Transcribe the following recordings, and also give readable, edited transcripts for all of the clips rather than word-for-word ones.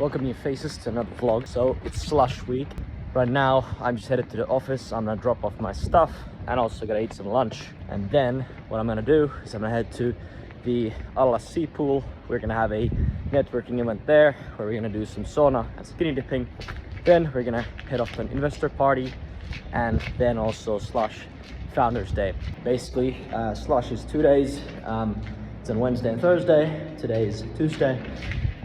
Welcome new faces to another vlog. So it's Slush week. Right now I'm just headed to the office. I'm gonna drop off my stuff and also gonna eat some lunch. And then what I'm gonna do is I'm gonna head to the Sea pool. We're gonna have a networking event there where we're gonna do some sauna and skinny dipping. Then we're gonna head off to an investor party and then also Slush Founders Day. Basically, Slush is 2 days. It's on Wednesday and Thursday. Today is Tuesday.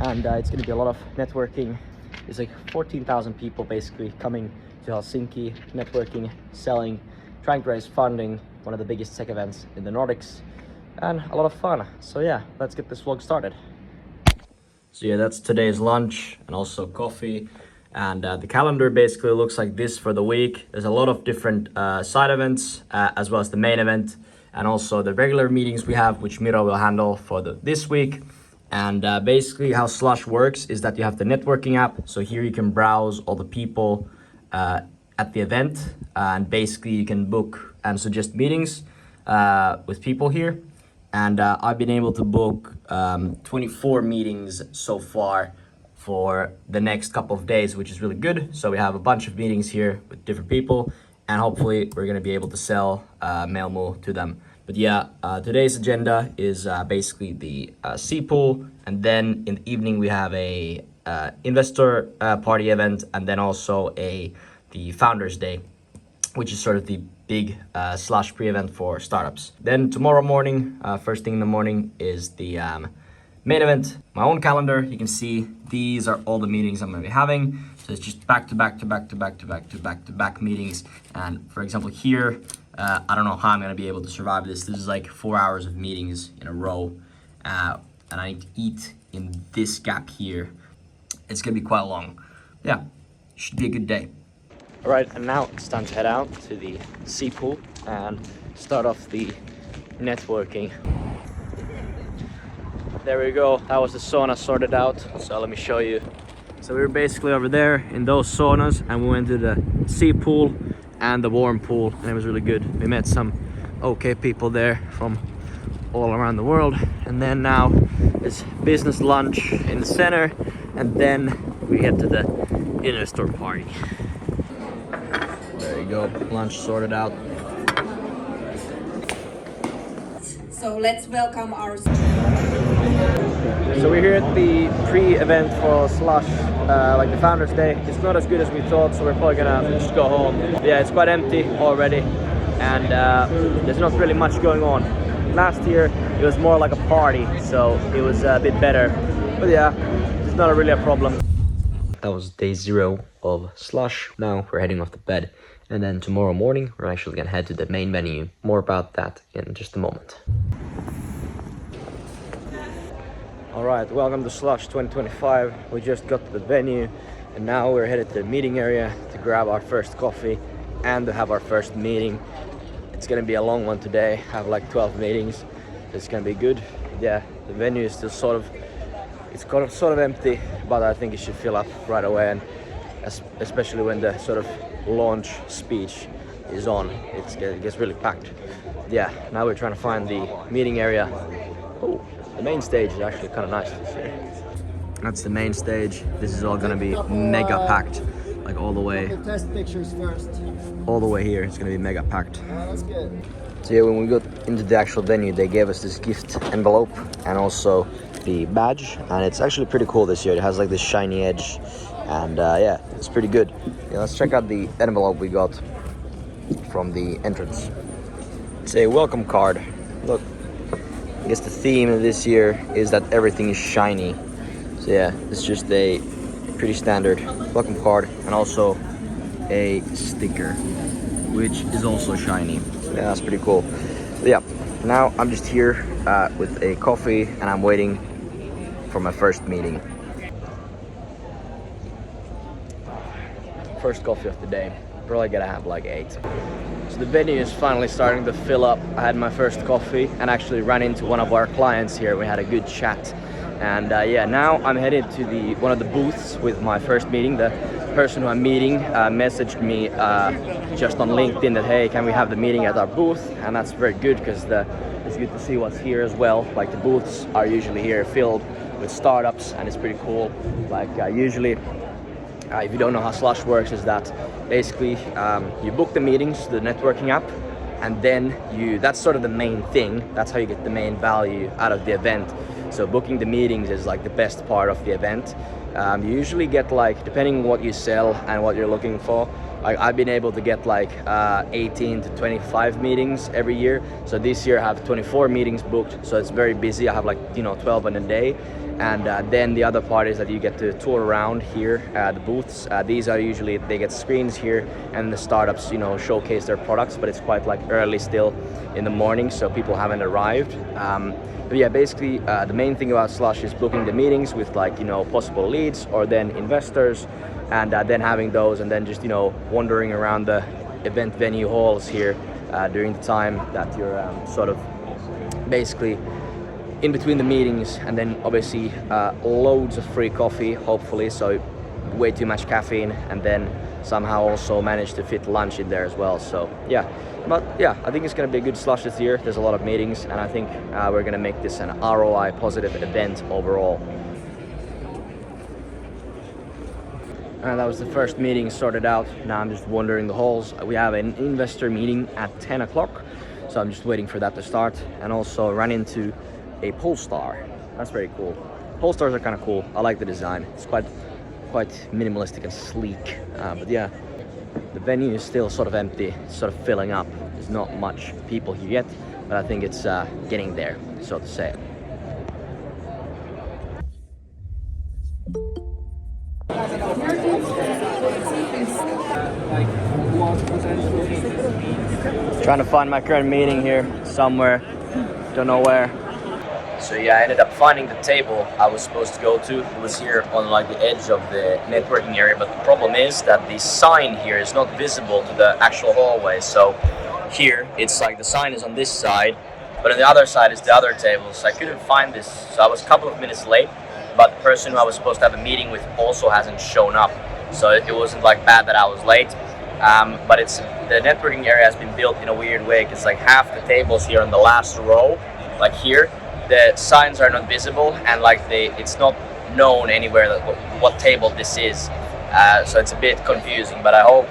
And it's going to be a lot of networking. There's like 14,000 people basically coming to Helsinki, networking, selling, trying to raise funding, one of the biggest tech events in the Nordics, and a lot of fun. So yeah, let's get this vlog started. So yeah, that's today's lunch and also coffee. And the calendar basically looks like this for the week. There's a lot of different side events as well as the main event, and also the regular meetings we have, which Miro will handle for this week. And basically how Slush works is that you have the networking app. So here you can browse all the people at the event, and basically you can book and suggest meetings with people here. And I've been able to book 24 meetings so far for the next couple of days, which is really good. So we have a bunch of meetings here with different people, and hopefully we're gonna be able to sell Mailmoo to them. But yeah, today's agenda is basically the sea pool, and then in the evening we have a investor party event, and then also the Founders Day, which is sort of the big Slush pre-event for startups. Then tomorrow morning, first thing in the morning, is the main event. My own calendar, you can see these are all the meetings I'm gonna be having. So it's just back to back meetings. And for example here, I don't know how I'm gonna be able to survive this. This is like 4 hours of meetings in a row. And I need to eat in this gap here. It's gonna be quite long. Yeah, should be a good day. All right, and now it's time to head out to the sea pool and start off the networking. There we go, that was the sauna sorted out. So let me show you. So we were basically over there in those saunas, and we went to the sea pool and the warm pool, and it was really good. We met some okay people there from all around the world. And then now it's business lunch in the center, and then we head to the investor party. There you go, lunch sorted out. So let's welcome our... So we're here at the pre-event for Slush, like the Founders Day. It's not as good as we thought, so we're probably gonna just go home. Yeah, it's quite empty already, and there's not really much going on. Last year it was more like a party, so it was a bit better. But yeah, it's not really a problem. That was day 0 of Slush. Now we're heading off to bed, and then tomorrow morning we're actually gonna head to the main venue. More about that in just a moment. Alright, welcome to Slush 2025. We just got to the venue, and now we're headed to the meeting area to grab our first coffee and to have our first meeting. It's gonna be a long one today. I have like 12 meetings. It's gonna be good. Yeah, the venue is still sort of empty, but I think it should fill up right away, and especially when the sort of launch speech is on, it gets really packed. Yeah, now we're trying to find the meeting area. Oh, the main stage is actually kind of nice this year. That's the main stage. This is all gonna be mega packed, like all the way. Test pictures first. All the way here, it's gonna be mega packed. That's good. So yeah, when we got into the actual venue, they gave us this gift envelope and also the badge, and it's actually pretty cool this year. It has like this shiny edge, and yeah, it's pretty good. Yeah, let's check out the envelope we got from the entrance. It's a welcome card. Look. I guess the theme of this year is that everything is shiny. So yeah, it's just a pretty standard welcome card, and also a sticker, which is also shiny. So yeah, that's pretty cool. But yeah, now I'm just here with a coffee, and I'm waiting for my first meeting. First coffee of the day. Probably gonna have like 8. So the venue is finally starting to fill up. I had my first coffee and actually ran into one of our clients here. We had a good chat, and yeah, now I'm headed to one of the booths with my first meeting. The person who I'm meeting messaged me just on LinkedIn that, hey, can we have the meeting at our booth? And that's very good, because it's good to see what's here as well. Like, the booths are usually here filled with startups, and it's pretty cool. Like usually, if you don't know how Slush works, is that basically you book the meetings, the networking app, and then that's sort of the main thing. That's how you get the main value out of the event. So booking the meetings is like the best part of the event. You usually get, like, depending on what you sell and what you're looking for, like I've been able to get like 18 to 25 meetings every year. So this year I have 24 meetings booked, so it's very busy. I have like 12 in a day. And then the other part is that you get to tour around here, the booths. These are usually, they get screens here, and the startups showcase their products, but it's quite like early still in the morning, so people haven't arrived. But yeah, basically the main thing about Slush is booking the meetings with like possible leads or then investors, and then having those, and then just wandering around the event venue halls here during the time that you're sort of basically in between the meetings, and then obviously loads of free coffee, hopefully, so way too much caffeine, and then somehow also managed to fit lunch in there as well. So yeah, but yeah, I think it's going to be a good Slush this year. There's a lot of meetings, and I think we're going to make this an ROI positive event overall. And that was the first meeting sorted out. Now I'm just wandering the halls. We have an investor meeting at 10 o'clock, so I'm just waiting for that to start, and also run into a pole star. That's very cool. Pole stars are kind of cool. I like the design. It's quite minimalistic and sleek. But yeah, the venue is still sort of empty. It's sort of filling up. There's not much people here yet, but I think it's getting there, so to say. Trying to find my current meeting here somewhere. Don't know where. So yeah, I ended up finding the table I was supposed to go to. It was here on like the edge of the networking area, but the problem is that the sign here is not visible to the actual hallway. So here, it's like the sign is on this side, but on the other side is the other table. So I couldn't find this. So I was a couple of minutes late, but the person who I was supposed to have a meeting with also hasn't shown up. So it wasn't like bad that I was late. But the networking area has been built in a weird way, because like half the tables here on the last row, like here, the signs are not visible, and like it's not known anywhere that what table this is. So it's a bit confusing, but I hope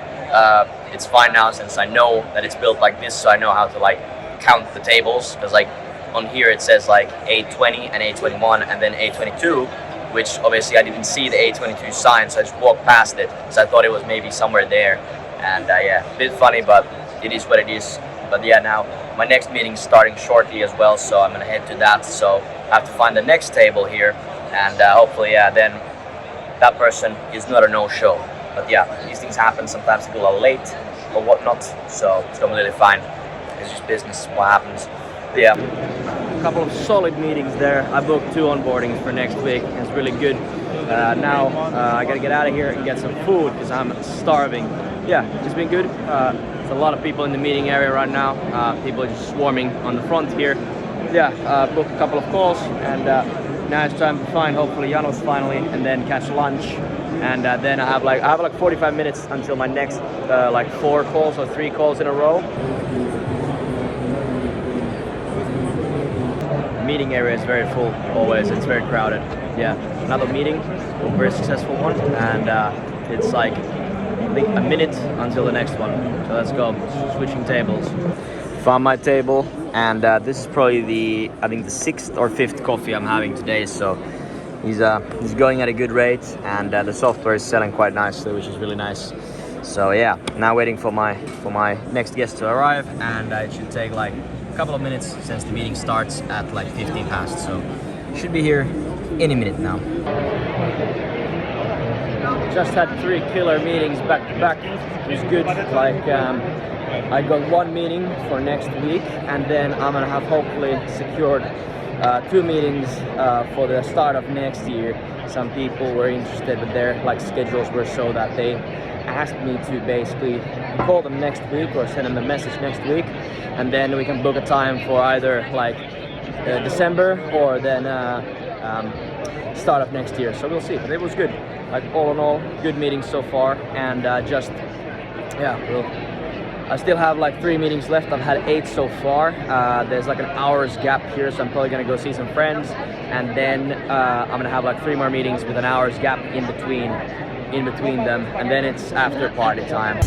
it's fine now, since I know that it's built like this, so I know how to like count the tables, because like on here it says like A20 and A21 and then A22, which obviously I didn't see the A22 sign, so I just walked past it, so I thought it was maybe somewhere there. And yeah, a bit funny, but it is what it is. But yeah, now my next meeting is starting shortly as well, so I'm gonna head to that. So I have to find the next table here, and hopefully then that person is not a no-show. But yeah, these things happen. Sometimes people are late or whatnot, so it's completely fine. It's just business, what happens. But yeah, a couple of solid meetings there. I booked 2 onboardings for next week, and it's really good. Now I gotta get out of here and get some food, because I'm starving. Yeah, it's been good. There's a lot of people in the meeting area right now. People are just swarming on the front here. Yeah, booked a couple of calls, and now it's time to find hopefully Janos finally, and then catch lunch. And then I have like 45 minutes until my next like 4 calls or 3 calls in a row. The meeting area is very full always. It's very crowded. Yeah, another meeting, a very successful one, and it's like I think a minute until the next one. So let's go. Switching tables. Found my table, and this is probably I think the 6th or 5th coffee I'm having today. So he's going at a good rate, and the software is selling quite nicely, which is really nice. So yeah, now waiting for my next guest to arrive, and it should take like a couple of minutes since the meeting starts at like 15 past. So should be here any minute now. Just had 3 killer meetings back to back. It was good. Like I got 1 meeting for next week, and then I'm gonna have hopefully secured 2 meetings for the start of next year. Some people were interested, but their like schedules were so that they asked me to basically call them next week or send them a message next week, and then we can book a time for either like December or then start of next year. So we'll see. But it was good. Like all in all, good meetings so far, and just yeah, we'll I still have like 3 meetings left. I've had 8 so far. There's like an hour's gap here, so I'm probably gonna go see some friends, and then I'm gonna have like 3 more meetings with an hour's gap in between them, and then it's after party time.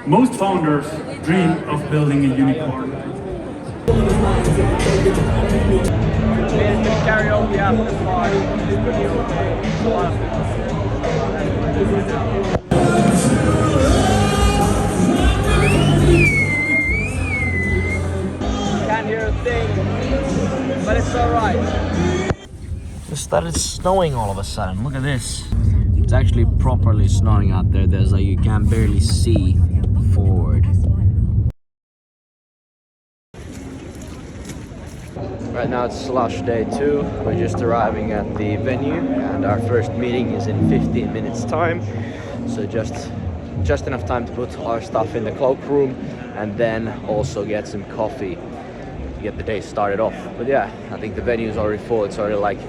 Most founders dream of building a unicorn. Karaoke after party. A lot of people. Can't hear a thing, but it's alright. It started snowing all of a sudden. Look at this. It's actually properly snowing out there. There's like, you can barely see forward. Right now it's Slush day 2. We're just arriving at the venue and our first meeting is in 15 minutes time. So just enough time to put our stuff in the cloakroom and then also get some coffee to get the day started off. But yeah, I think the venue is already full. It's already like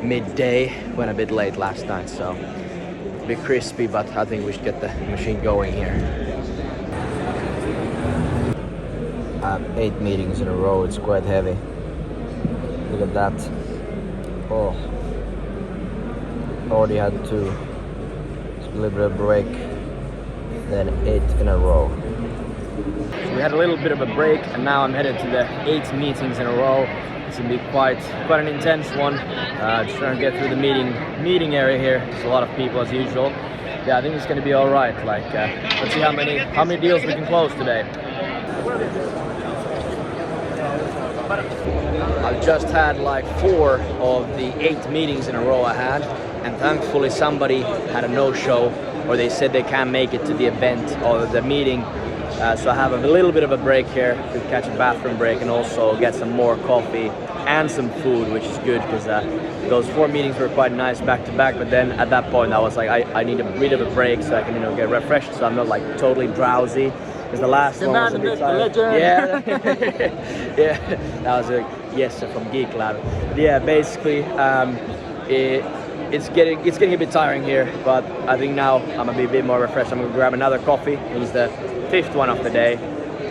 midday. Went a bit late last night, so it's a bit crispy, but I think we should get the machine going here. I have 8 meetings in a row. It's quite heavy. Look at that. Oh, already had 2. It's a little bit of a break, then 8 in a row. So we had a little bit of a break, and now I'm headed to the 8 meetings in a row. It's gonna be quite an intense one. Just trying to get through the meeting area here. There's a lot of people as usual. Yeah, I think it's gonna be all right. Like, let's see how many deals we can close today. I've just had like 4 of the 8 meetings in a row I had, and thankfully somebody had a no-show, or they said they can't make it to the event or the meeting. So I have a little bit of a break here to catch a bathroom break and also get some more coffee and some food, which is good because those 4 meetings were quite nice back to back. But then at that point I was like, I need a bit of a break so I can, get refreshed, so I'm not like totally drowsy. Because the last one was a bit tired. Yeah, yeah, that was a yes from Geek Lab. Yeah, basically, it's getting a bit tiring here, but I think now I'm gonna be a bit more refreshed. I'm gonna grab another coffee. It was the 5th one of the day.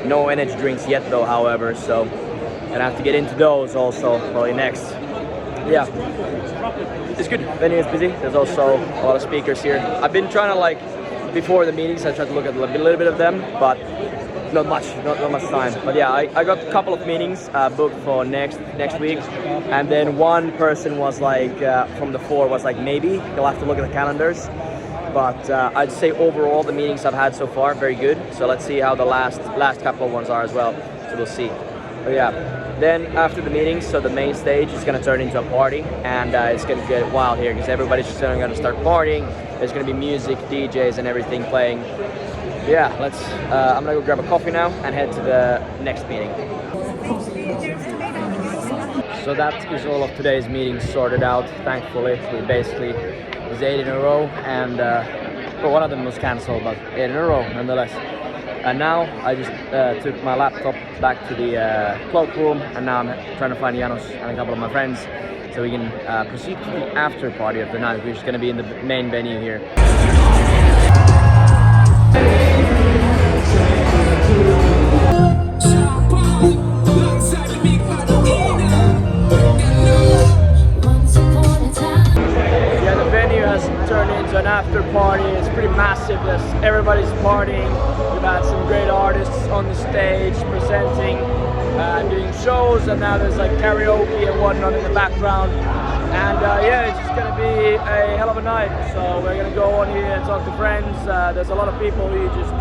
No energy drinks yet though, however, so gonna have to get into those also probably next. Yeah, it's good. Venue is busy. There's also a lot of speakers here. I've been trying to before the meetings, I tried to look at a little bit of them, but not much time. But yeah, I got a couple of meetings booked for next week, and then one person was like, from the 4 was like, maybe you'll have to look at the calendars. But I'd say overall the meetings I've had so far very good. So let's see how the last couple of ones are as well. So we'll see. But yeah, then after the meetings, so the main stage is going to turn into a party, and it's going to get wild here because everybody's just going to start partying. There's going to be music, DJs, and everything playing. Yeah, I'm going to go grab a coffee now and head to the next meeting. So that is all of today's meetings sorted out. Thankfully, we basically it was 8 in a row, and well, one of them was cancelled, but 8 in a row nonetheless. And now I just took my laptop back to the cloakroom, and now I'm trying to find Janos and a couple of my friends so we can proceed to the after party of the night, which is going to be in the main venue here. Yeah, the venue has turned into an after party. It's pretty massive. Everybody's partying. We've had some great artists on the stage presenting, doing shows, and now there's like karaoke and whatnot in the background. And yeah, it's just gonna be a hell of a night. So we're gonna go on here and talk to friends. There's a lot of people who you just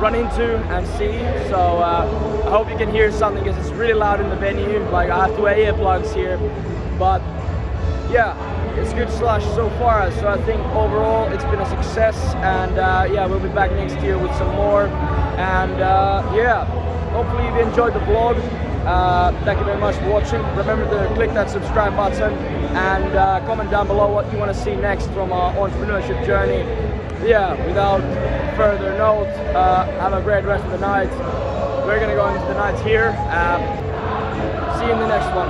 run into and see. So I hope you can hear something because it's really loud in the venue. Like I have to wear earplugs here, but yeah, it's good Slush so far. So I think overall it's been a success, and yeah, we'll be back next year with some more. And yeah, hopefully you've enjoyed the vlog. Thank you very much for watching. Remember to click that subscribe button and comment down below what you want to see next from our entrepreneurship journey. Yeah, without further note, have a great rest of the night. We're gonna go into the night here. See you in the next one.